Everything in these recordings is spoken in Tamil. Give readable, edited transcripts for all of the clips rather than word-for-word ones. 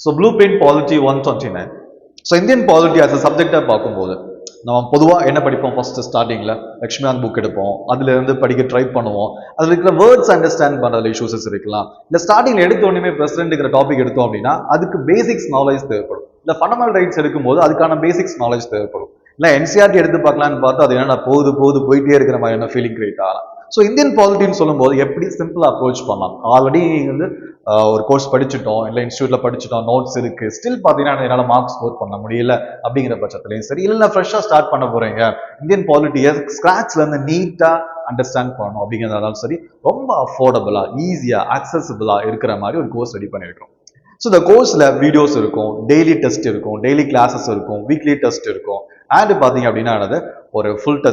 So blueprint polity 129. So Indian polity as a சப்ஜெக்டாக பார்க்கும்போது நம்ம பொதுவாக என்ன படிப்போம்? ஃபர்ஸ்ட் ஸ்டார்டிங்கில் லக்ஷ்மிகாந்த் புக் எடுப்போம், அதுலேருந்து படிக்க ட்ரை பண்ணுவோம். அதில் இருக்கிற வேர்ட்ஸ் அண்டர்ஸ்டாண்ட் பண்ணுறதுல இஷ்யூஸஸ் இருக்கலாம். இல்லை ஸ்டார்டிங்கில் எடுத்த உடனே பிரசிடென்ட்ங்கிற டாபிக் எடுத்தோம் அப்படின்னா அதுக்கு பேசிக்ஸ் நாலேஜ் தேவைப்படும். இல்லை ஃபண்டமெண்டல் ரைட்ஸ் எடுக்கும்போது அதுக்கான பேசிக்ஸ் நாலேஜ் தேவைப்படும். இல்லை என்சிஆர்டி எடுத்து பார்க்கலான்னு பார்த்தா அது என்ன போயிட்டே இருக்கிற மாதிரியான ஃபீலிங் கிரியேட் ஆகலாம். ஸோ இந்தியன் பாலிட்டின்னு சொல்லும்போது எப்படி சிம்பிளாக அப்ரோச் பண்ணலாம்? ஆல்ரெடி வந்து ஒரு கோர்ஸ் படிச்சுட்டோம், இல்லை இன்ஸ்டியூட்ல படிச்சுட்டோம், நோட்ஸ் இருக்கு, ஸ்டில் பார்த்தீங்கன்னா என்னால் மார்க்ஸ் ஸ்கோர் பண்ண முடியல அப்படிங்கிற பட்சத்துலையும் சரி, இல்லை ஃப்ரெஷ்ஷாக ஸ்டார்ட் பண்ண போறீங்க, இந்தியன் பாலிட்டியை ஸ்கிராச்ல இருந்து நீட்டாக அண்டர்ஸ்டாண்ட் பண்ணணும் அப்படிங்கிறதாலும் சரி, ரொம்ப அஃபோர்டபுளா, ஈஸியா, அக்சசிபிளா இருக்கிற மாதிரி ஒரு கோர்ஸ் ரெடி பண்ணியிருக்கோம். ஸோ இந்த கோர்ஸ்ல வீடியோஸ் இருக்கும், டெய்லி டெஸ்ட் இருக்கும், டெய்லி கிளாஸஸ் இருக்கும், வீக்லி டெஸ்ட் இருக்கும், அண்ட் பார்த்தீங்க அப்படின்னா ஒரு ஃபுல்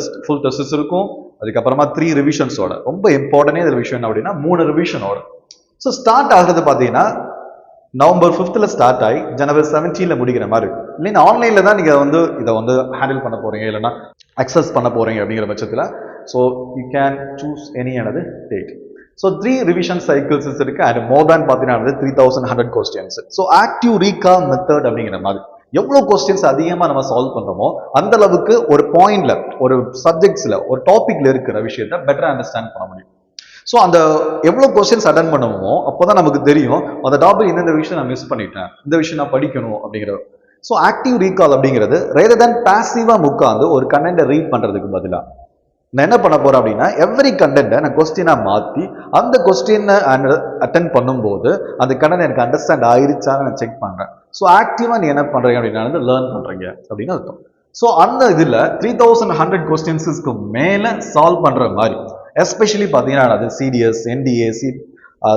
டெஸ்ட் இருக்கும். அதுக்கப்புறமா 3 ரிவிஷன்ஸோட, ரொம்ப இம்பார்ட்டன்டே இந்த விஷயம் அப்படின்னா 3 ரிவிஷனோட. ஸோ ஸ்டார்ட் ஆகுறது பார்த்தீங்கன்னா நவம்பர் 5th ஸ்டார்ட் ஆகி ஜனவரி 17 முடிக்கிற மாதிரி இருக்கும். இல்லைன்னா ஆன்லைன்ல தான் நீங்க இதை ஹேண்டில் பண்ண போறீங்க, இல்லைன்னா அக்சஸ் பண்ண போறீங்க அப்படிங்கிற பட்சத்தில் so you can choose any another date. So 3 revision cycles இருக்கு, அண்ட் மோர் தேன் பார்த்தீங்கன்னா 3100 questions. So active recall method அப்படிங்கிற மாதிரி எவ்வளவு கொஸ்டின்ஸ் அதிகமா நம்ம சால்வ் பண்றோமோ அந்த அளவுக்கு ஒரு பாயிண்ட்ல, ஒரு சப்ஜெக்ட்ஸ்ல, ஒரு டாபிக்ல இருக்கிற விஷயத்த பெட்டரா அண்டர்ஸ்டாண்ட் பண்ண முடியும். ஸோ அந்த எவ்வளவு கொஸ்டின்ஸ் அட்டன் பண்ணுவோமோ அப்போதான் நமக்கு தெரியும் அந்த டாபிக் இந்த விஷயம் நான் மிஸ் பண்ணிட்டேன், இந்த விஷயம் நான் படிக்கணும் அப்படிங்கிறது. ஸோ ஆக்டிவ் ரீகால் அப்படிங்கிறது ரேதர் தேன் பாசிவா உட்காந்து ஒரு கண்டென்ட்டை ரீட் பண்றதுக்கு பதிலாக நான் என்ன பண்ண போறேன் அப்படின்னா எவ்ரி கண்டென்ட்டை நான் கொஸ்டினா மாற்றி அந்த கொஸ்டினை அட்டென்ட் பண்ணும்போது அந்த கண்டென்ட் எனக்கு அண்டர்ஸ்டாண்ட் ஆயிருச்சான்னு நான் செக் பண்றேன். ஸோ ஆக்டிவா நீ என்ன பண்றீங்க அப்படின்னா லேர்ன் பண்றீங்க அப்படின்னு அர்த்தம். ஸோ அந்த இதுல 3100 கொஸ்டின்ஸுக்கு மேல சால்வ் பண்ற மாதிரி, எஸ்பெஷலி பார்த்தீங்கன்னா அது சிடிஎஸ், என்டிஏ,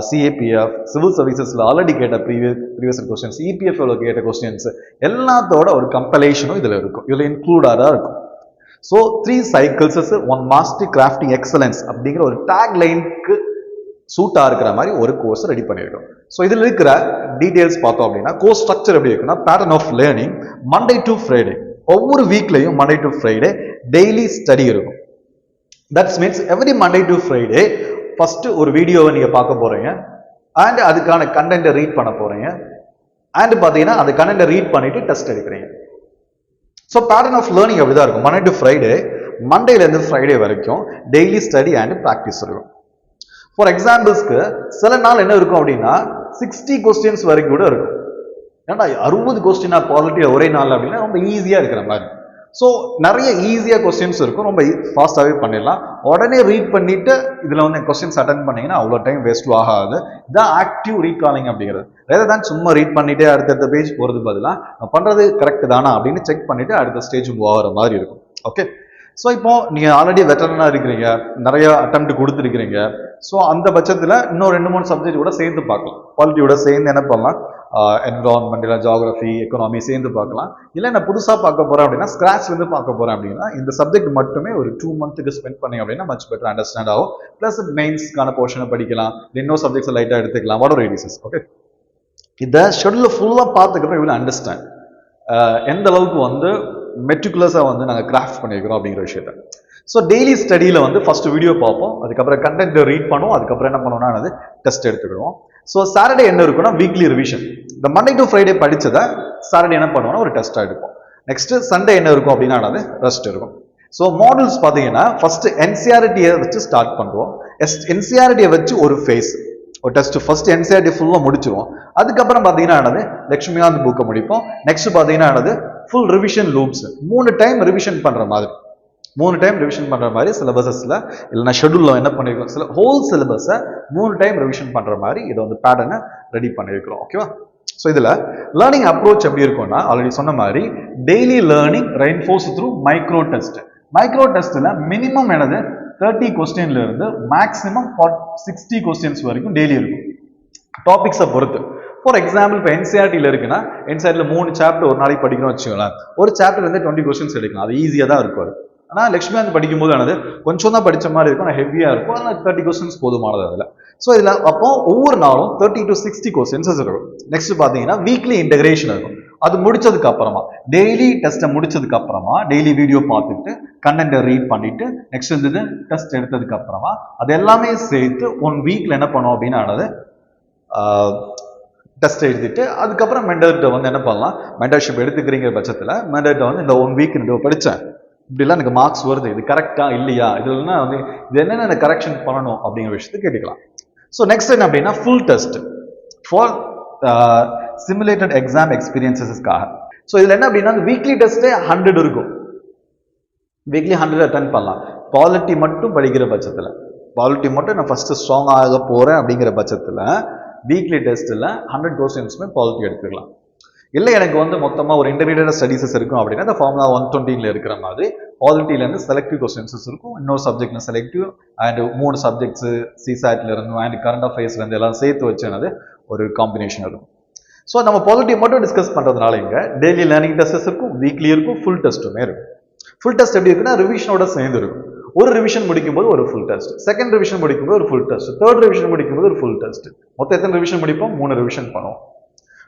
சிஏபிஎஃப், சிவில் சர்வீசஸ்ல ஆல்ரெடி கேட்ட ப்ரீவியஸ் கொஸ்டின்ஸ், இபிஎஃப்ல கேட்ட கொஸ்டின்ஸ் எல்லாத்தோட ஒரு கம்பலேஷனும் இதுல இருக்கும், இதுல இன்க்ளூடாக இருக்கும். So 3 cycles 1 master crafting excellence அப்படிங்கிற ஒரு டேக் லைனுக்கு சூட்டா இருக்கிற மாதிரி ஒரு கோர்ஸ் ரெடி பண்ணியிருக்கோம். ஸோ இதில் இருக்கிற டீடைல்ஸ் பார்த்தோம் அப்படின்னா கோர்ஸ் ஸ்ட்ரக்சர் எப்படி இருக்குன்னா pattern of learning Monday to Friday, ஒவ்வொரு வீக்லையும் Monday to Friday daily study இருக்கும். That's means every Monday to Friday first ஒரு வீடியோவை நீங்க பார்க்க போறீங்க, அண்ட் அதுக்கான கண்டென்ட்டை ரீட் பண்ண போறீங்க, அண்ட் பார்த்தீங்கன்னா அந்த கண்டென்ட்டை ரீட் பண்ணிட்டு டெஸ்ட் எடுக்கிறீங்க. ஸோ பேட்டர்ன் ஆஃப் லேர்னிங் அப்படிதான் இருக்கும். மண்டே டு ஃப்ரைடே, மண்டேலேருந்து ஃப்ரைடே வரைக்கும் டெய்லி ஸ்டடி அண்ட் ப்ராக்டிஸ் இருக்கும். ஃபார் எக்ஸாம்பிள்ஸ்க்கு சில நாள் என்ன இருக்கும் அப்படின்னா 60 கொஸ்டின்ஸ் வரைக்கும் கூட இருக்கும். ஏன்னா 60 கொஸ்டினா பாலிட்டி ஒரே நாள் அப்படின்னா ரொம்ப ஈஸியா இருக்கிற மாதிரி. ஸோ நிறைய ஈஸியா கொஸ்டின்ஸ் இருக்கும், ரொம்ப ஃபாஸ்டாகவே பண்ணிடலாம். உடனே ரீட் பண்ணிட்டு இதுல கொஸ்டின்ஸ் அட்டன் பண்ணீங்கன்னா அவ்வளோ டைம் வேஸ்ட்டும் ஆகாது. இதான் ஆக்டிவ் ரீகாலிங் அப்படிங்கிறது. வேற தான் சும்மா ரீட் பண்ணிட்டு அடுத்த பேஜ் போறது பதிலாக நான் பண்றது கரெக்ட் தானா அப்படின்னு செக் பண்ணிட்டு அடுத்த ஸ்டேஜ் மூவ் ஆகிற மாதிரி இருக்கும். ஓகே, ஸோ இப்போ நீங்க ஆல்ரெடி வெட்டரனா இருக்கிறீங்க, நிறைய அட்டெம்ப்ட் கொடுத்துருக்கிறீங்க. ஸோ அந்த பட்சத்தில் இன்னும் 2-3 சப்ஜெக்ட் கூட சேர்ந்து பார்க்கலாம். குவாலிட்டியோட சேர்ந்து என்ன பண்ணலாம், என்விரான்மெண்ட், ஜியாகிரபி, எக்கனாமி சேர்ந்து பார்க்கலாம். இல்லை நான் புதுசாக பார்க்க போறேன் அப்படின்னா ஸ்கிராச்லேருந்து பார்க்க போறேன் அப்படின்னா இந்த சப்ஜெக்ட் மட்டுமே ஒரு 2 மந்த்துக்கு ஸ்பெண்ட் பண்ணீங்க அப்படின்னா மச் பெட்டர் அண்டர்ஸ்டாண்ட் ஆகும். பிளஸ் மெயின்ஸ்க்கான போர்ஷனை படிக்கலாம், இன்னொரு சப்ஜெக்ட்ஸ் லைட்டாக எடுத்துக்கலாம், what ever it is. Okay, இதை ஷெட்யூல் ஃபுல்லாக பார்த்துக்கிறப்ப இவ்வளோ அண்டர்ஸ்டாண்ட் எந்த அளவுக்கு மெட்டிகுலஸாக நாங்கள் கிராஃப்ட் பண்ணியிருக்கிறோம் அப்படிங்கிற விஷயத்த. ஸோ டெய்லி ஸ்டடியில் ஃபர்ஸ்ட் வீடியோ பார்ப்போம், அதுக்கப்புறம் கண்டென்ட் ரீட் பண்ணுவோம், அதுக்கப்புறம் என்ன பண்ணுவோம்னா டெஸ்ட் எடுத்துக்கிடுவோம். ஸோ சாட்டர்டே என்ன இருக்குன்னா வீக்லி ரிவிஷன். இந்த மண்டே டு ஃப்ரைடே படிச்சதை சாட்டர்டே என்ன பண்ணுவோம்னா ஒரு டெஸ்ட்டாக எடுப்போம். நெக்ஸ்ட் சண்டே என்ன இருக்கும் அப்படின்னா ரெஸ்ட் இருக்கும். ஸோ மாடல்ஸ் பார்த்தீங்கன்னா ஃபர்ஸ்ட் என்சிஆர்டியை வச்சு ஸ்டார்ட் பண்ணுவோம். என்சிஆர்டியை வச்சு ஒரு ஃபேஸ், ஒரு டெஸ்ட் ஃபர்ஸ்ட் என்சிஆர்டி ஃபுல்லாக முடிச்சிருவோம். அதுக்கப்புறம் பார்த்தீங்கன்னா லக்ஷ்மிகாந்த் புக்கை முடிப்போம். நெக்ஸ்ட் பார்த்தீங்கன்னா full revision loops 3 time revision பண்ற மாதிரி, 3 டைம் ரிவிஷன் பண்ற மாதிரி சிலபஸஸ்ல இல்லைன்னா ஷெட்யூல்ல என்ன பண்ணிருக்கோம், சில ஹோல் சிலபஸை 3 டைம் ரிவிஷன் பண்ற மாதிரி இதை பேட்டர்னை ரெடி பண்ணிருக்கிறோம். ஓகேவா? ஸோ இதுல லேர்னிங் அப்ரோச் எப்படி இருக்கும்னா ஆல்ரெடி சொன்ன மாதிரி daily learning reinforce through micro test. Micro டெஸ்ட்ல மினிமம் 30 கொஸ்டின்ல இருந்து மேக்ஸிமம் 60 கொஸ்டின்ஸ் வரைக்கும் டெய்லி இருக்கும், டாபிக்ஸை பொறுத்து. ஃபார் எக்ஸாம்பிள் இப்போ என்சிஆர்டியில் இருக்குன்னா என்சிஆர்டியில் 3 சாப்டர் ஒரு நாளைக்கு படிக்கணும்னு வச்சுக்கலாம், ஒரு சாப்டர்ல இருந்து 20 கொஸ்டின்ஸ் எடுக்கலாம், அது ஈஸியாக தான் இருக்கும். ஆனால் லக்ஷ்மிகாந்த் படிக்கும்போது கொஞ்சம் தான் படித்த மாதிரி இருக்கும், ஆனால் ஹெவியாக இருக்கும், ஆனால் 30 கொஸ்டின்ஸ் போதுமானது அதில். ஸோ இதில் அப்போ ஒவ்வொரு நாளும் 30 to 60 கொஸ்டின்ஸஸ் இருக்கும். நெக்ஸ்ட் பார்த்தீங்கன்னா வீக்லி இன்டகிரேஷன் இருக்கும். அது முடிச்சதுக்கு அப்புறமா டெய்லி டெஸ்ட்டை முடிச்சதுக்கு அப்புறமா டெய்லி வீடியோ பார்த்துட்டு கண்டென்ட்டை ரீட் பண்ணிட்டு நெக்ஸ்ட் டெஸ்ட் எடுத்ததுக்கு அப்புறமா அது எல்லாமே சேர்த்து 1 வீக்ல என்ன பண்ணுவோம் அப்படின்னா டெஸ்ட் எழுதிட்டு அதுக்கப்புறம் மென்டர்கிட்ட வந்து என்ன பண்ணலாம், மென்டர்ஷிப் எடுத்துக்கிறீங்கிற பட்சத்தில் மென்டர்கிட்ட வந்து இந்த 1 வீக் இந்த படித்தேன், இப்படிலாம் எனக்கு மார்க்ஸ் வருது, இது கரெக்டா இல்லையா, இதுலன்னா வந்து இது என்னென்ன கரெக்ஷன் பண்ணணும் அப்படிங்கிற விஷயத்தை கேட்டுக்கலாம். ஸோ நெக்ஸ்ட் என்ன அப்படின்னா full test for simulated exam எக்ஸ்பீரியன்சஸ்க்காக. ஸோ இதில் என்ன அப்படின்னா வீக்லி டெஸ்ட்டே 100 இருக்கும், வீக்லி 100 அட்டன் பண்ணலாம். பாலிட்டி மட்டும் படிக்கிற பட்சத்தில், பாலிட்டி மட்டும் நான் ஃபர்ஸ்ட் ஸ்ட்ராங் ஆக போகிறேன் அப்படிங்கிற பட்சத்தில் வீக்லி டெஸ்ட்டில் 100 கொஸ்டின்ஸுமே பாலிட்டி எடுத்துக்கலாம். இல்லை எனக்கு வந்து மொத்தமாக ஒரு இன்டர்மீடியட் ஸ்டடீஸஸ் இருக்கும் அப்படின்னா இந்த ஃபார்முலா 120 இருக்கிற மாதிரி பாலிட்டியிலேருந்து செலக்டிவ் கொஸ்டின்ஸஸ் இருக்கும், இன்னொரு சப்ஜெக்ட்ல செலக்டிவ் அண்ட் 3 சப்ஜெக்ட்ஸு சிசாட்ல இருந்தும் அண்ட் கரண்ட் அஃபேர்ஸ்லேருந்து எல்லாம் சேர்த்து வச்சுனது ஒரு காம்பினேஷன் இருக்கும். ஸோ நம்ம பாலிட்டி மட்டும் டிஸ்கஸ் பண்ணுறதுனால இங்கே டெய்லி லேர்னிங் டெஸ்டஸ் இருக்கும், வீக்லி இருக்கும், ஃபுல் டெஸ்ட்டுமே இருக்கும். ஃபுல் டெஸ்ட் எப்படி இருக்குன்னா ரிவிஷனோட சேர்ந்து இருக்கும். ஒரு ரிவிஷன் முடிக்கும் போது ஒரு ஃபுல் டெஸ்ட், செகண்ட் ரிவிஷன் முடிக்கும் போது ஒரு ஃபுல் டெஸ்ட், தேர்ட் ரிவிஷன் முடிக்கும் போது ஒரு ஃபுல் டெஸ்ட். மொத்தம் எத்தனை ரிவிஷன் முடிப்போம்? 3 ரிவிஷன் பண்ணுவோம்.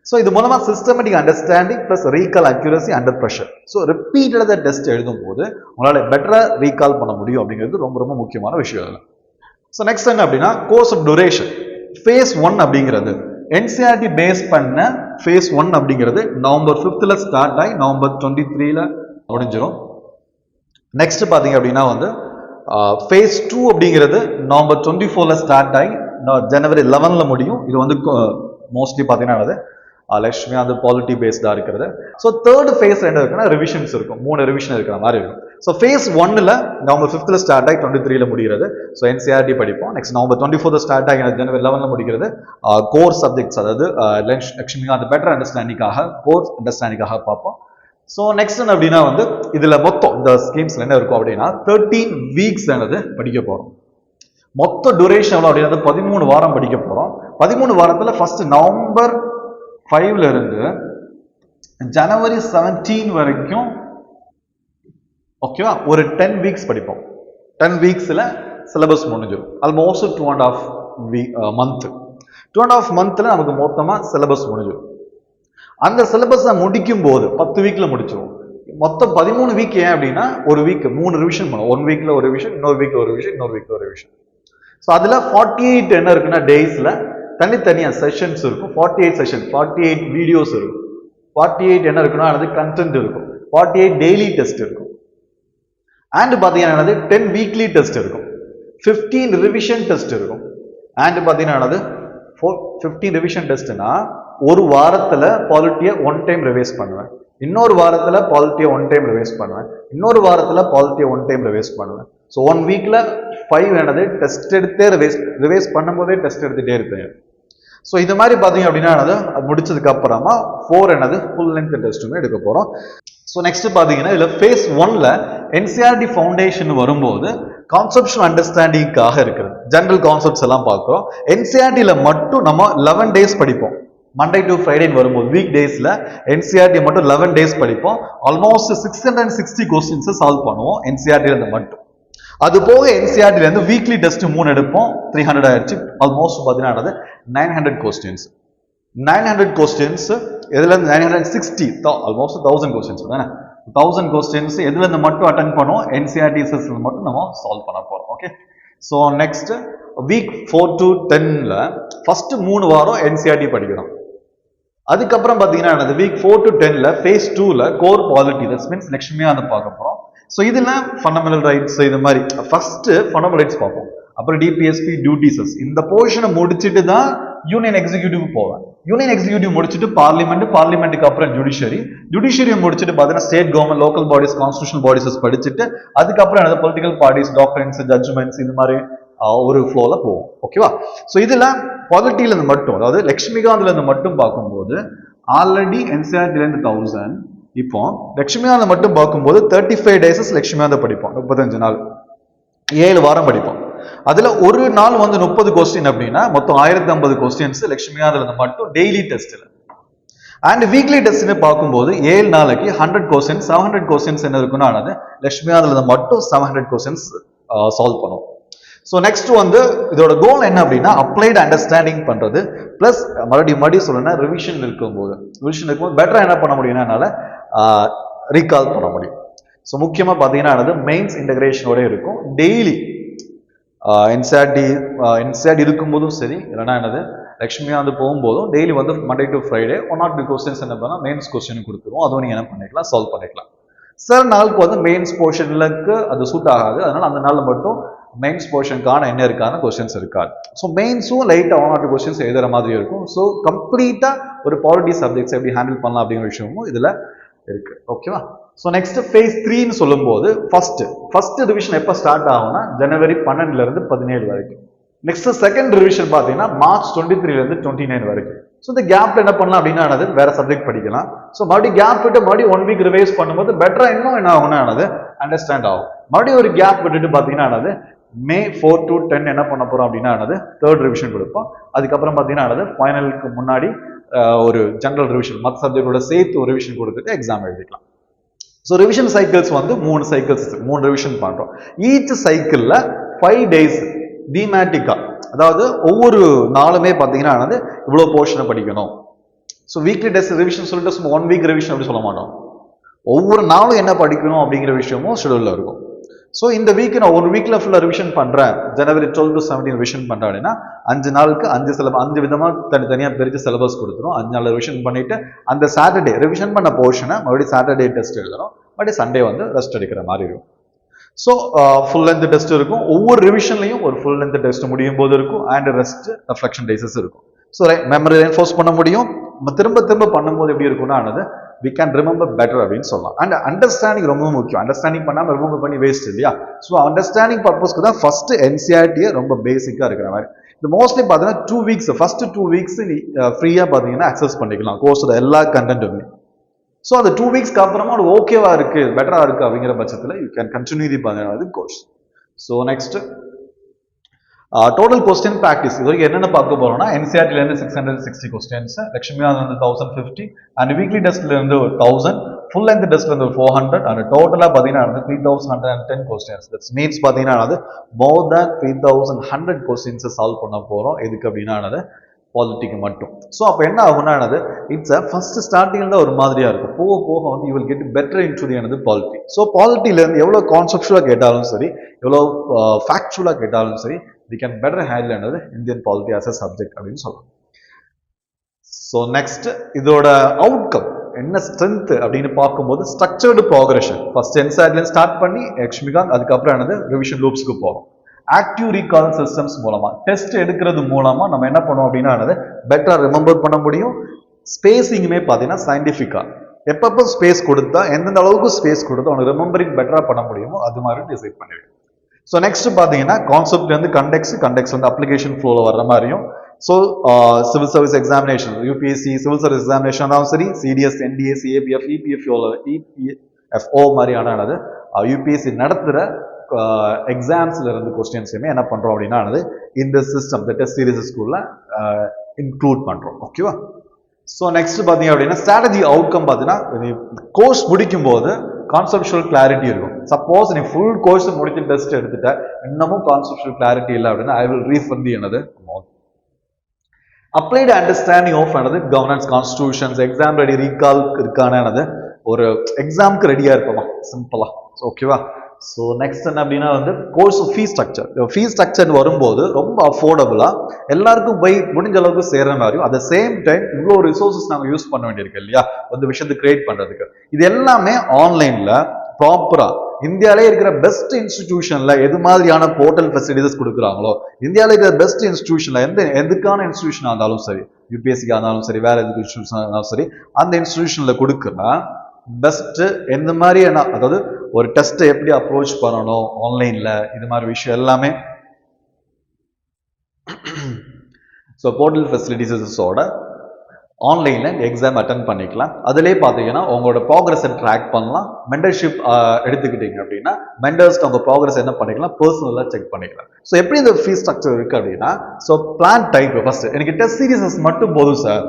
ஸோ இது மூலமா systematic understanding plus recall accuracy under pressure. So ரிப்பீட்டடாக டெஸ்ட் எழுதும் போது உங்களால் பெட்டரா ரீகால் பண்ண முடியும் அப்படிங்கிறது ரொம்ப ரொம்ப முக்கியமான விஷயம் இல்லை. ஸோ நெக்ஸ்ட் என்ன அப்படின்னா கோர்ஸ் ஆஃப் டூரேஷன். ஃபேஸ் 1 அப்படிங்கிறது என்சிஆர்டி பேஸ் பண்ண ஃபேஸ் 1 அப்படிங்கிறது நவம்பர் 5th ஸ்டார்ட் ஆகி நவம்பர் 23 முடிஞ்சிடும். நெக்ஸ்ட் பார்த்தீங்க அப்படின்னா வந்து ஃபேஸ் 2 அப்படிங்கிறது நவம்பர் 24 ஸ்டார்ட் ஆகி ஜனவரி 11 முடியும். இது வந்து மோஸ்ட்லி பார்த்தீங்கன்னா லட்சுமி அந்த பாலிட்டி பேஸ்டாக இருக்கிறது. ஸோ தேர்ட் ஃபேஸ் என்ன இருக்குன்னா ரிவிஷன்ஸ் இருக்கும், 3 ரிவிஷன் இருக்கிற மாதிரி இருக்கும். ஸோ ஃபேஸ் 1ல் நவம்பர் 5th ஸ்டார்ட் ஆகி 23 முடிகிறது. ஸோ என்சிஆர்டி படிப்போம். நெக்ஸ்ட் நவம்பர் 24 ஸ்டார்ட் ஆகி ஜனவரி 11 முடிக்கிறது. கோர் சப்ஜெக்ட்ஸ் அதாவது லட்சுமி அந்த பெட்டர் அண்டர்ஸ்டாண்டிங்காக கோர்ஸ் அண்டர்ஸ்டாண்டிங்காக பார்ப்போம். ஸோ நெக்ஸ்ட் என்ன அப்படின்னா வந்து இதில் மொத்தம் இந்த ஸ்கீம்ஸ்ல என்ன இருக்கும் அப்படின்னா 13 வீக்ஸ் என்னது படிக்க போகிறோம். மொத்த டூரேஷன் எவ்வளோ அப்படின்னா 13 வாரம் படிக்க போகிறோம். 13 வாரத்தில் ஃபர்ஸ்ட் நவம்பர் 5ல இருந்து ஜனவரி 17 வரைக்கும் ஓகேவா ஒரு 10 வீக்ஸ் படிப்போம். 10 வீக்ஸ்ல சிலபஸ் முடிஞ்சிடும். Almost 2.5 month. 2.5 மந்த்ல நமக்கு மொத்தமா சிலபஸ் முடிஞ்சிடும். அந்த சிலபஸை முடிக்கும் போது 10 வீக்ல முடிச்சிடும். மொத்தம் 13 வீக். ஏன் அப்படின்னா ஒரு வீக் 3 ரிவிஷன் பண்ணும். 1 வீக்ல ஒரு ரிவிஷன், இன்னொரு வீக்ல ஒரு ரிவிஷன், இன்னொரு வீக்ல ஒரு ரிவிஷன். ஸோ அதுல 48 என்ன இருக்குன்னா டேஸ்ல தனித்தனியா செஷன்ஸ் இருக்கும். 48 செஷன், 48 வீடியோஸ் இருக்கும். 48 என்ன இருக்குன்னா அது கண்டென்ட் இருக்கும். 48 டெய்லி டெஸ்ட் இருக்கும். அண்ட் பாத்தீங்கன்னா 10 வீக்லி டெஸ்ட் இருக்கும். 15 ரிவிஷன் டெஸ்ட் இருக்கும். அண்ட் பாத்தீங்கன்னா 15 ரிவிஷன் டெஸ்ட்னா ஒரு வாரத்துல பாலிட்டியை 1 டைம் ரிவைஸ் பண்ணுவேன், இன்னொரு வாரத்துல பாலிட்டியை 1 டைம் ரிவைஸ் பண்ணுவேன், இன்னொரு வாரத்துல பாலிட்டியை 1 டைம் ரிவைஸ் பண்ணுவேன். ஸோ 1 வீக்ல 5 என்னது டெஸ்ட் எடுத்தே ரிவைஸ் பண்ணும்போதே டெஸ்ட் எடுத்துட்டே இருப்பேன். ஸோ இது மாதிரி பார்த்தீங்க அப்படின்னா அது முடிச்சதுக்கு அப்புறமா 4 என்னது ஃபுல் லென்த் டெஸ்ட்டுமே எடுக்க போகிறோம். ஸோ நெக்ஸ்ட் பார்த்தீங்கன்னா இதில் ஃபேஸ் 1ல் என்சிஆர்டி ஃபவுண்டேஷன் வரும்போது கான்செப்ஷுவல் அண்டர்ஸ்டாண்டிங்காக இருக்கிறது. ஜென்ரல் கான்செப்ட்ஸ் எல்லாம் பார்க்குறோம். என்சிஆர்டியில் மட்டும் நம்ம 11 டேஸ் படிப்போம். மண்டே டு ஃப்ரைடே வரும்போது வீக் டேஸ்ல என்சிஆர்டி மட்டும் 11 டேஸ் படிப்போம். ஆல்மோஸ்ட் 660 கொஸ்டின்ஸ் சால்வ் பண்ணுவோம் என்சிஆர்டில மட்டும். அது போக என்சிஆர்டில இருந்து வீக்லி டெஸ்ட் 3 எடுப்போம். 300 ஆயிடுச்சு. ஆல்மோஸ்ட் பார்த்தீங்கன்னா 900 கொஸ்டின்ஸ். 900 கொஸ்டின்ஸ் எதுல இருந்து 960 ஆல்மோஸ்ட் 1000 கொஸ்டின்ஸ் தானே. 1000 கொஸ்டின்ஸ் எதுல இருந்து மட்டும் அட்டன் பண்ணுவோம், என்சிஆர்டிஸ்ல மட்டும் நம்ம சால்வ் பண்ண போறோம். Okay. So next week 4 to 10ல ஃபர்ஸ்ட் 3 வாரம் என்சிஆர்டி படிக்கிறோம். அதுக்கப்புறம் பார்த்தீங்கன்னா வீக் 4 to 10ல ஃபேஸ் 2ல கோர் பாலிட்டி தட்ஸ் மீன்ஸ் லட்சுமியா அதை பார்க்க போறோம். ஸோ இதெல்லாம் ஃபண்டமெண்டல் ரைட்ஸ் இது மாதிரி ஃபர்ஸ்ட் ஃபண்டமெண்டல் ரைட்ஸ் பார்ப்போம். அப்புறம் டிபிஎஸ்பி டியூட்டிஸஸ் இந்த போர்ஷனை முடிச்சுட்டு தான் யூனியன் எக்ஸிக்யூட்டிவ் போவேன். யூனியன் எக்ஸிக்யூட்டிவ் முடிச்சுட்டு பார்லிமெண்ட்டுக்கு அப்புறம் ஜுடிஷியரி முடிச்சுட்டு பார்த்தீங்கன்னா state government local bodies constitutional bodies படிச்சுட்டு அதுக்கப்புறம் எனது பொலிட்டிக்கல் பார்ட்டிஸ் டாக்டரன்ஸ் ஜட்ஜ்மெண்ட்ஸ் இது மாதிரி ஒரு ஃப்ளோல போவோம். ஓகேவா. ஸோ இதுல பாலிட்டியில இருந்து மட்டும் அதாவது லட்சுமிகாந்த்ல இருந்து மட்டும் பார்க்கும்போது ஆல்ரெடி என்சிஆர்டில இருந்து 1000. இப்போ லட்சுமிகாந்த் மட்டும் பார்க்கும்போது 35 டேஸஸ் லட்சுமிகாந்த் படிப்போம். 35 நாள் 7 வாரம் படிப்போம். அதுல ஒரு நாள் வந்து 30 கொஸ்டின் அப்படின்னா மொத்தம் 1050 கொஸ்டின்ஸ் லட்சுமிகாந்த்ல இருந்து மட்டும் டெய்லி டெஸ்ட்ல. அண்ட் வீக்லி டெஸ்ட்னு பார்க்கும்போது 7 நாளைக்கு 100 கொஸ்டின்ஸ் 700 கொஸ்டின்ஸ் என்ன இருக்குன்னா லட்சுமிகாந்த்ல இருந்து மட்டும் 700 கொஸ்டின்ஸ் சால்வ் பண்ணுவோம். ஸோ நெக்ஸ்ட் வந்து இதோட கோல் என்ன அப்படின்னா அப்ளைடு அண்டர்ஸ்டாண்டிங் பண்றது பிளஸ் மறுபடியும் சொல்லணும் ரிவிஷன் இருக்கும்போது பெட்டரா என்ன பண்ண முடியும்னா என்னால ரீகால் பண்ண முடியும். ஸோ முக்கியமா பார்த்தீங்கன்னா மெயின்ஸ் இன்டகிரேஷனோட இருக்கும். டெய்லி என்சிஆர்டி இருக்கும்போதும் சரி இல்லைன்னா லக்ஷ்மிகாந்த் போகும்போதும் டெய்லி வந்து Monday to Friday 1 or 2 questions என்ன பண்ணால் மெயின்ஸ் கொஸ்டின் கொடுத்துருவோம். அதுவும் நீங்கள் என்ன பண்ணிக்கலாம், சால்வ் பண்ணிக்கலாம். சில நாளுக்கு வந்து மெயின்ஸ் போர்ஷனுக்கு அது சூட் ஆகாது. அதனால அந்த நாளில் மட்டும் மெயின்ஸ் போர்ஷனுக்கான என்ன இருக்கான கொஸ்டின்ஸ் இருக்காது. ஸோ மெயின்ஸும் லைட்டாக 1 or 2 கொஸ்டின்ஸ் எழுதுற மாதிரி இருக்கும். ஸோ கம்ப்ளீட்டாக ஒரு பாலிட்டி சப்ஜெக்ட்ஸ் எப்படி ஹேண்டில் பண்ணலாம் அப்படிங்கிற விஷயமும் இதில் இருக்கு. ஓகேவா? ஸோ நெக்ஸ்ட் phase 3ன்னு சொல்லும்போது ஃபர்ஸ்ட் ரிவிஷன் எப்போ ஸ்டார்ட் ஆகும்னா ஜனவரி 12 17 வரைக்கும். நெக்ஸ்ட் செகண்ட் ரிவிஷன் பார்த்தீங்கன்னா மார்ச் 23 29 வரைக்கும். ஸோ இந்த கேப்ல என்ன பண்ணலாம் அப்படின்னா வேற சப்ஜெக்ட் படிக்கலாம். ஸோ மறுபடியும் கேப் விட்டு மறுபடியும் 1 week ரிவைஸ் பண்ணும்போது பெட்டரா இன்னும் என்ன ஆகும்னா அண்டர்ஸ்டாண்ட் ஆகும். மறுபடியும் ஒரு கேப் விட்டுட்டு பார்த்தீங்கன்னா May 4 to 10 என்ன பண்ண போறோம் அப்படின்னா தேர்ட் ரிவிஷன் கொடுப்போம். அதுக்கப்புறம் பார்த்தீங்கன்னா ஃபைனலுக்கு முன்னாடி ஒரு ஜெனரல் ரிவிஷன் மற்ற சப்ஜெக்டோட சேர்த்து ஒரு ரிவிஷன் கொடுத்துட்டு எக்ஸாம் எழுதிக்கலாம். ஸோ ரிவிஷன் சைக்கிள்ஸ் வந்து 3 சைக்கிள்ஸ் 3 ரிவிஷன் பண்றோம். ஈச் சைக்கிள்ல 5 days தீமேட்டிக்கா, அதாவது ஒவ்வொரு நாளுமே பார்த்தீங்கன்னா இவ்வளோ போர்ஷனை படிக்கணும். ஸோ வீக்லி டெஸ்ட் ரிவிஷன் சொல்லிட்டு 1 week ரிவிஷன் அப்படி சொல்ல மாட்டோம். ஒவ்வொரு நாளும் என்ன படிக்கணும் அப்படிங்கிற விஷயமும் ஷெடியூல்ல இருக்கும். ஸோ இந்த வீக் நான் ஒரு வீக்ல ஃபுல்லாக ரிவிஷன் பண்றேன், ஜனவரி 12 to 17 ரிவிஷன் பண்றேன் அப்படின்னா 5 நாளுக்கு 5 விதமா தனித்தனியாக பிரித்து சிலபஸ் கொடுத்துரும். 5 நாள் ரிவிஷன் பண்ணிட்டு அந்த சாட்டர்டே ரிவிஷன் பண்ண போர்ஷனை மறுபடியும் சாட்டர்டே டெஸ்ட் எழுதணும், மறுபடியும் சண்டே வந்து ரெஸ்ட் எடுக்கிற மாதிரி இருக்கும். ஸோ ஃபுல் லென்த் டெஸ்ட் இருக்கும். ஒவ்வொரு ரிவிஷன்லையும் ஒரு ஃபுல் லென்த் டெஸ்ட் முடியும் போது இருக்கும் அண்ட் ரெஸ்ட் ரெஃப்ளெக்ஷன் டேஸஸ் இருக்கும். ஸோ மெமரி என்ஃபோர்ஸ் பண்ண முடியும். திரும்ப திரும்ப பண்ணும்போது எப்படி இருக்கும்னா we can remember better அப்படின்னு சொல்லலாம். அண்ட் அண்டர்ஸ்டாண்டிங் ரொம்ப முக்கியம். அண்டர்ஸ்டாண்டிங் பண்ணாம ரிமூவ் பண்ணி வேஸ்ட் இல்லையா? ஸோ அண்டர்ஸ்டாண்டிங் பர்பஸ்க்கு தான் ஃபர்ஸ்ட் என்சிஆர்டியே ரொம்ப பேசிக்கா இருக்கிற மாதிரி. இந்த மோஸ்ட்லி பார்த்தீங்கன்னா 2 weeks ஃபர்ஸ்ட் 2 weeks நீ ஃப்ரீயா பார்த்தீங்கன்னா அக்சஸ் பண்ணிக்கலாம் கோர்ஸோட எல்லா கண்டென்ட்டுமே. ஸோ அந்த 2 weeksக்கு அப்புறமா அது ஓகேவா இருக்கு, பெட்டரா இருக்கு அப்படிங்கிற பட்சத்தில் you can continue the course. So next total question practice இது வரைக்கும் என்னென்ன பார்க்க போறோம்னா என்சிஆர்டில இருந்து 660 கொஸ்டின்ஸ், லட்சுமிகாந்த் வந்து 1050 அண்ட் வீக்லி டெஸ்ட்ல இருந்து 1000, ஃபுல் லென்த் டெஸ்ட்ல இருந்து 400 அண்ட் டோட்டலா பாத்தீங்கன்னா 3110 கொஸ்டின்ஸ். தட்ஸ் மீன்ஸ் பாத்தீங்கன்னா மோர் தேன் 3100 கொஸ்டின்ஸ் சால்வ் பண்ண போறோம். எதுக்கு அப்படின்னா பாலிட்டிக்கு மட்டும். ஸோ அப்போ என்ன ஆகும்னா இட்ஸ் ஃபர்ஸ்ட் ஸ்டார்டிங்ல தான் ஒரு மாதிரியா இருக்கும். போக போக வந்து you will get better into the polity. So பாலிட்டில இருந்து எவ்வளோ கான்செப்டுவலா கேட்டாலும் சரி, எவ்வளோ ஃபேக்சுவலா கேட்டாலும் சரி, we can better handle Indian polity as a subject அப்படின்னு சொல்லலாம். ஸோ நெக்ஸ்ட் இதோட அவுட்கம் என்ன ஸ்ட்ரென்த் அப்படின்னு பார்க்கும்போது ஸ்ட்ரக்சர்டு ப்ராக்ரெஷன். ஃபர்ஸ்ட் என்சிஆர்டில ஸ்டார்ட் பண்ணி லட்சுமிகாந்த், அதுக்கப்புறம் ரிவிஷன் லூப்ஸ்க்கு போறோம். ஆக்டிவ் ரீகால் சிஸ்டம்ஸ் மூலமா டெஸ்ட் எடுக்கிறது மூலமா நம்ம என்ன பண்ணுவோம் அப்படின்னா பெட்டரா ரிமெம்பர் பண்ண முடியும். ஸ்பேசிங்குமே பார்த்தீங்கன்னா சயின்டிஃபிக்கா எப்பப்போ ஸ்பேஸ் கொடுத்தா எந்தெந்த அளவுக்கு ஸ்பேஸ் கொடுத்தா அவனுக்கு ரிமெம்பரிங் பெட்டரா பண்ண முடியுமோ அது மாதிரி டிசைட் பண்ணிடுவோம். ஸோ நெக்ஸ்ட் பார்த்தீங்கன்னா கான்செப்ட் வந்து கண்டெக்ஸ் வந்து அப்ளிகேஷன் ஃப்ளோவில் வர்ற மாதிரியும். So civil service examination, UPSC civil service examination தான் சரி, சிடிஎஸ், என்டிஏ, சிஏபிஎஃப், இபிஎஃப்ஓ மாதிரியான யூபிஎஸ்சி நடத்துகிற எக்ஸாம்ஸ்ல இருந்து கொஸ்டின்ஸுமே என்ன பண்றோம் அப்படின்னா இந்த சிஸ்டம் இந்த டெஸ்ட் சீரிஸ் ஸ்கூல்ல இன்க்ளூட் பண்றோம். ஓகேவா? ஸோ நெக்ஸ்ட் பார்த்தீங்க அப்படின்னா ஸ்ட்ராட்டஜி அவுட்கம் பார்த்தீங்கன்னா கோர்ஸ் முடிக்கும் போது கான்செப்சுவல் கிளாரிட்டி இருக்கும். சப்போஸ் நீ ஃபுல் கோர்ஸ் முடிச்சு டெஸ்ட் எடுத்துட்ட இன்னமும் கான்செப்சுவல் கிளாரிட்டி இல்லை அப்படின்னா ஐ வில் ரீஃபண்ட் என்னது amount. Applied understanding of governance, constitutions, exam ready recall இருக்கானது ஒரு எக்ஸாமுக்கு ரெடியா இருப்போமா சிம்பிளா. ஓகேவா? ஸோ நெக்ஸ்ட் என்ன அப்படின்னா கோர்ஸ் ஃபீஸ் ஸ்ட்ரக்சர் வரும்போது ரொம்ப அஃபோர்டபுளா எல்லாருக்கும் போய் முடிஞ்ச அளவுக்கு சேர்ற மாதிரியும், அட் த சேம் டைம் இவ்வளோ ரிசோர்சஸ் நாங்கள் யூஸ் பண்ண வேண்டியிருக்கு இல்லையா விஷயத்தை கிரியேட் பண்றதுக்கு. இது எல்லாமே ஆன்லைன்ல ப்ராப்பரா இந்தியாவிலே இருக்கிற பெஸ்ட் இன்ஸ்டிடியூஷன்ல எது மாதிரியான போர்ட்டல் ஃபெசிலிட்டிஸ் கொடுக்குறாங்களோ, இந்தியாவில இருக்கிற பெஸ்ட் இன்ஸ்டிடியூஷன்ல எதுக்கான இன்ஸ்டிடியூஷனா இருந்தாலும் சரி, யூபிஎஸ்சிக்கா இருந்தாலும் சரி, வேற எதுக்கு இன்ஸ்டிடியூஷனா இருந்தாலும் சரி, அந்த இன்ஸ்டிடியூஷன்ல கொடுக்குறா பெஸ்ட் எந்த மாதிரி அதாவது ஒரு டெஸ்ட்டை எப்படி அப்ரோச் பண்ணணும் ஆன்லைன்ல, இது மாதிரி விஷயம் எல்லாமே ஸோ போர்ட்டல் ஃபெசிலிட்டிஸோட ஆன்லைன்ல எக்ஸாம் அட்டன் பண்ணிக்கலாம். அதுலேயே பார்த்தீங்கன்னா உங்களோட ப்ராக்ரஸை ட்ராக் பண்ணலாம். மென்டர்ஷிப் எடுத்துக்கிட்டீங்க அப்படின்னா மென்டர்ஸ் உங்க ப்ராக்ரஸ் என்ன பண்ணிக்கலாம், பர்சனலாக செக் பண்ணிக்கலாம். ஸோ எப்படி இந்த ஃபீஸ் ஸ்ட்ரக்சர் இருக்கு அப்படின்னா, ஸோ பிளான் டைப் ஃபர்ஸ்ட் எனக்கு டெஸ்ட் சீரிஸஸ் மட்டும் போதும் sir,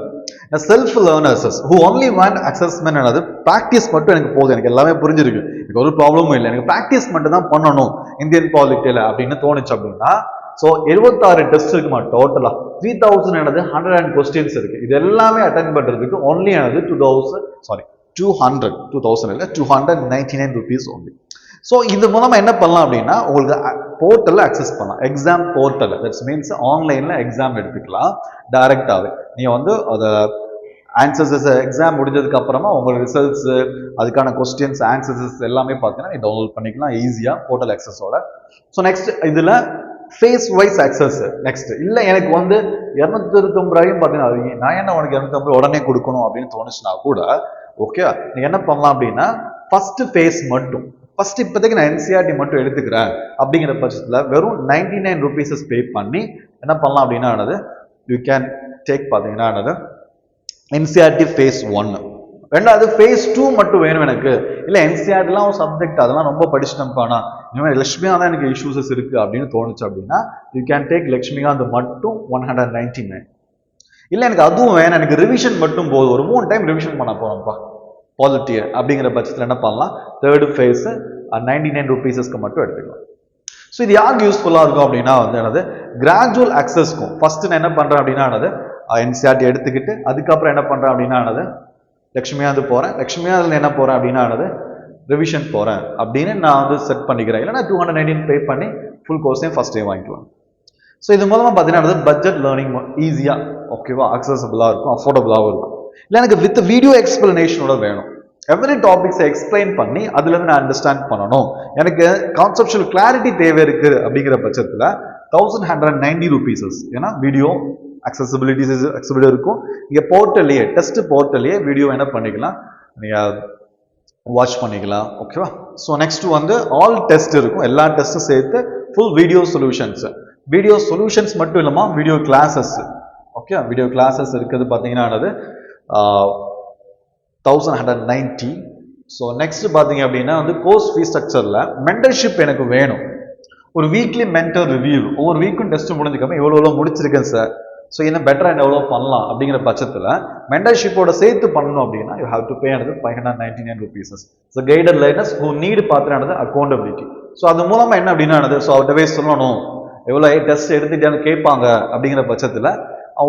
self learners who only want assessment என்னது ப்ராக்டிஸ் மட்டும் எனக்கு போதும், எனக்கு எல்லாமே புரிஞ்சிருக்கு, எனக்கு ஒரு ப்ராப்ளமும் இல்லை, எனக்கு ப்ராக்டிஸ் மட்டும் தான் பண்ணணும் இந்தியன் பாலிட்டியில அப்படின்னு தோணுச்சு அப்படின்னா ஸோ 76 டெஸ்ட் இருக்குமா டோட்டலா 3100 கொஸ்டின்ஸ் இருக்கு. இது எல்லாமே அட்டென்ட் பண்றதுக்கு ஒன்லி 299 rupees ஒன்லி. ஸோ இது மூலமா என்ன பண்ணலாம் அப்படின்னா உங்களுக்கு போர்ட்டலில் அக்சஸ் பண்ணலாம். எக்ஸாம் போர்ட்டல், தட்ஸ் மீன்ஸ் ஆன்லைனில் எக்ஸாம் எடுத்துக்கலாம் டைரெக்டாகவே. நீங்கள் வந்து அதை ஆன்சர்ஸ் எக்ஸாம் முடிஞ்சதுக்கு அப்புறமா உங்களோட ரிசல்ட்ஸ், அதுக்கான கொஸ்டின்ஸ், ஆன்சர்ஸ் எல்லாமே பார்த்தீங்கன்னா நீ டவுன்லோட் பண்ணிக்கலாம் ஈஸியாக போர்ட்டல் அக்சஸோட. ஸோ நெக்ஸ்ட் இதில் ஃபேஸ் வைஸ் அக்சஸ். நெக்ஸ்ட் இல்லை எனக்கு வந்து 229 ரூபாயும் பார்த்தீங்கன்னா நான் என்ன உனக்கு 250 உடனே கொடுக்கணும் அப்படின்னு தோணுச்சுன்னா கூட ஓகே, நீ என்ன பண்ணலாம் அப்படின்னா ஃபர்ஸ்ட் ஃபேஸ் மட்டும், ஃபர்ஸ்ட் இப்போதைக்கு நான் என்சிஆர்டி மட்டும் எடுத்துக்கிறேன் அப்படிங்கிற பட்சத்தில் வெறும் 99 rupees பே பண்ணி என்ன பண்ணலாம் அப்படின்னா யூ கேன் டேக் பார்த்தீங்கன்னா என்சிஆர்டி ஃபேஸ் 1. ரெண்டாவது ஃபேஸ் 2 மட்டும் வேணும் எனக்கு, இல்லை என்சிஆர்டிலாம் ஒரு சப்ஜெக்ட் அதெல்லாம் ரொம்ப படிச்சுட்டேன்ப்பானா இனிமேல் லட்சுமிகாந்த் தான் எனக்கு இஷ்யூஸஸ் இருக்கு அப்படின்னு தோணுச்சு அப்படின்னா யூ கேன் டேக் லட்சுமிகாந்த் மட்டும் 199. இல்லை எனக்கு அதுவும் வேணும், எனக்கு ரிவிஷன் மட்டும் போதும், ஒரு 3 டைம் ரிவிஷன் பண்ண போறோம்ப்பா பாலிட்டியை அப்படிங்கிற பட்சத்தில் என்ன பண்ணலாம், தேர்ட் ஃபேஸ் 99 rupees மட்டும் எடுத்துக்கலாம். ஸோ இது யாருக்கு யூஸ்ஃபுல்லாக இருக்கும் அப்படின்னா வந்து கிராஜுவல் அக்சஸ்க்கும் ஃபர்ஸ்ட் நான் என்ன பண்ணுறேன் அப்படின்னா என்சிஆர்டி எடுத்துக்கிட்டு அதுக்கப்புறம் என்ன பண்ணுறேன் அப்படின்னா லட்சுமியாவது போகிறேன், லட்சுமியாவில் என்ன போகிறேன் அப்படின்னா ரிவிஷன் போகிறேன் அப்படின்னு நான் வந்து செட் பண்ணிக்கிறேன். இல்லைனா 219 பே பண்ணி ஃபுல் கோர்ஸையும் ஃபர்ஸ்ட் டே வாங்கிக்கலாம். ஸோ இது மூலமாக பார்த்தீங்கன்னா பட்ஜெட் லேர்னிங் ஈஸியாக ஓகேவா அக்சசபிளாக இருக்கும், அஃபோர்டபுளாகவும் இருக்கும். இல்லை எனக்கு வித் வீடியோ எக்ஸ்பிளனேஷனோட வேணும், எவ்ரி டாபிக்ஸை எக்ஸ்பிளைன் பண்ணி அதுலேருந்து நான் அண்டர்ஸ்டாண்ட் பண்ணணும், எனக்கு கான்செப்சுவல் கிளாரிட்டி தேவை இருக்கு அப்படிங்கிற பட்சத்தில் 1190 rupees. ஏன்னா வீடியோ அக்சசிபிலிட்டி இருக்கும். இங்கே போர்ட்டல்லையே டெஸ்ட் போர்ட்டல்லையே வீடியோ என்ன பண்ணிக்கலாம், நீங்கள் வாட்ச் பண்ணிக்கலாம் ஓகேவா. ஸோ நெக்ஸ்ட் வந்து ஆல் டெஸ்ட் இருக்கும், எல்லா டெஸ்ட்டும் சேர்த்து ஃபுல் வீடியோ சொல்யூஷன்ஸ் மட்டும் இல்லாமல் video classes okay. Video classes இருக்குது பார்த்தீங்கன்னா 1190. ஸோ நெக்ஸ்ட் பார்த்தீங்க அப்படின்னா வந்து கோர்ஸ் ஃபீஸ் ஸ்ட்ரக்சரில் மென்டர்ஷிப் எனக்கு வேணும், ஒரு வீக்லி மென்டர் ரிவ்யூ, ஒவ்வொரு வீக்கும் டெஸ்ட் முடிஞ்சுக்காம எவ்வளோ முடிச்சிருக்கேன் சார், ஸோ என்ன பெட்டராக என்ன எவ்வளோ பண்ணலாம் அப்படிங்கிற பட்சத்தில் மென்டர்ஷிப்போட சேர்த்து பண்ணணும் அப்படின்னா you have to pay 599 rupees. So guided liners who need பார்த்துட்டு அக்கௌண்டபிலிட்டி. ஸோ அது மூலமாக என்ன அப்படின்னா ஸோ அவர்கிட்ட போய் சொல்லணும் எவ்வளோ டெஸ்ட் எடுத்துட்டான்னு கேட்பாங்க அப்படிங்கிற பட்சத்தில்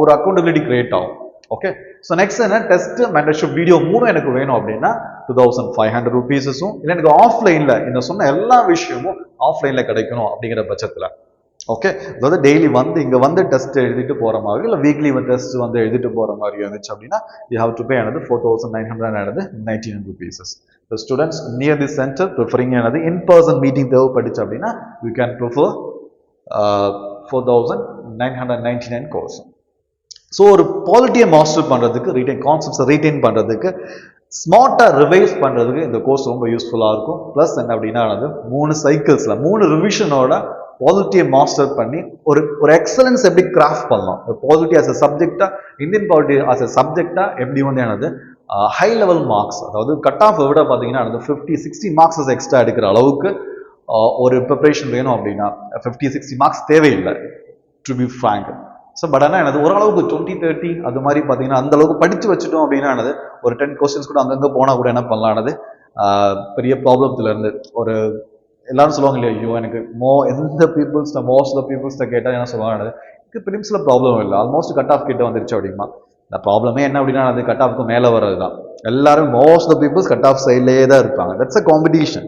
ஒரு அக்கௌண்டபிலிட்டி கிரியேட் ஆகும் ஓகே. ஸோ நெக்ஸ்ட் என்ன டெஸ்ட் மென்டர்ஷிப் வீடியோ 3 எனக்கு வேணும் அப்படின்னா 2500 rupees. இல்லை எனக்கு ஆஃப்லைனில் இந்த சொன்ன எல்லா விஷயமும் ஆஃப்லைனில் கிடைக்கணும் அப்படிங்கிற பட்சத்தில் ஓகே. அதாவது டெய்லி வந்து இங்கே வந்து டெஸ்ட் எழுதிட்டு போகிற மாதிரி இல்லை வீக்லி டெஸ்ட் வந்து எழுதிட்டு போகிற மாதிரி இருந்துச்சு அப்படின்னா you have to pay 4999 rupees. The students near the center preferring in-person meeting தேவைப்பட்டுச்சு அப்படின்னா you can prefer 4999 course. So ஒரு பாலிட்டியை மாஸ்டர் பண்ணுறதுக்கு கான்செப்ட்ஸை ரீட்டைன் பண்ணுறதுக்கு ஸ்மார்ட்டாக ரிவைஸ் பண்ணுறதுக்கு இந்த கோர்ஸ் ரொம்ப யூஸ்ஃபுல்லாக இருக்கும். ப்ளஸ் என்ன அப்படின்னா 3 சைக்கிள்ஸில் 3 ரிவிஷனோட பாலிட்டியை மாஸ்டர் பண்ணி ஒரு எக்ஸலன்ஸ் எப்படி கிராஃப்ட் பண்ணலாம், பாலிட்டி ஆஸ் அ சப்ஜெக்டா, இந்தியன் பாலிட்டி ஆஸ் அ சப்ஜெக்டா எப்படி வந்து ஹை லெவல் மார்க்ஸ், அதாவது கட் ஆஃப் விட பார்த்தீங்கன்னா 50-60 மார்க்ஸ் எக்ஸ்ட்ரா எடுக்கிற அளவுக்கு ஒரு ப்ரிப்பரேஷன் வேணும் அப்படின்னா 50-60 மார்க்ஸ் தேவையில்லை to be frank. So but ஆனால் ஓரளவுக்கு 20-30 அது மாதிரி பார்த்தீங்கன்னா அந்த அளவுக்கு படித்து வச்சுட்டோம் அப்படின்னா ஒரு 10 questions கூட அங்கங்கே போனால் கூட என்ன பண்ணலானது பெரிய ப்ராப்ளத்துல இருந்து ஒரு எல்லாரும் சொல்லுவாங்க இல்லையா, ஐயோ எனக்கு எந்த பீப்புள்ஸ்ட மோஸ்ட் ஆஃப் பீப்புள்ஸ்ட கேட்டால் என்ன சொல்லுவாங்க, எனக்கு பிலிம்ஸில் ப்ராப்ளம் இல்லை, ஆல்மோஸ்ட் கட் ஆஃப் கிட்ட வந்துருச்சு அப்படிமா. இந்த ப்ராப்ளமே என்ன அப்படின்னா கட் ஆஃப்க்கு மேலே வர்றது தான். எல்லாரும் most of peoples cut off சைட்லேயே தான் இருப்பாங்க. தட்ஸ் அ காம்படிஷன்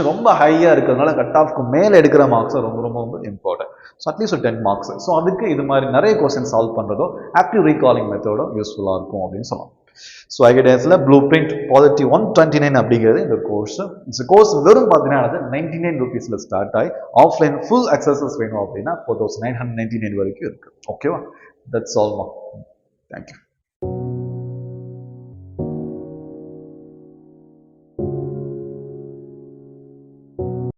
ரொம்ப ஹையாக இருக்கிறதுனால கட் ஆஃப்க்கு மேலே எடுக்கிற மார்க்ஸ் ரொம்ப ரொம்ப ரொம்ப இம்பார்ட்டன்ட். ஸோ அட்லீஸ்ட் ஒரு 10 marks. ஸோ அதுக்கு இது மாதிரி நிறைய கொஸ்டின் சால்வ் பண்ணுறதோ ஆக்டிவ் ரீகாலிங் மெத்தடோ யூஸ்ஃபுல்லாக இருக்கும் அப்படின்னு சொல்லலாம். ஸோ ஐகைடன்ஸில் ப்ளூ பிரிண்ட் பாலிட்டி 129 அப்படிங்கிறது இந்த கோர்ஸ். இந்த கோர்ஸ் வெறும் பார்த்தீங்கன்னா 99 rupees ஸ்டார்ட் ஆகி ஆஃப்லைன் ஃபுல் அக்சஸஸ் வேணும் அப்படின்னா 4999 வரைக்கும் இருக்கு ஓகேவா. That's all. தேங்க்யூ.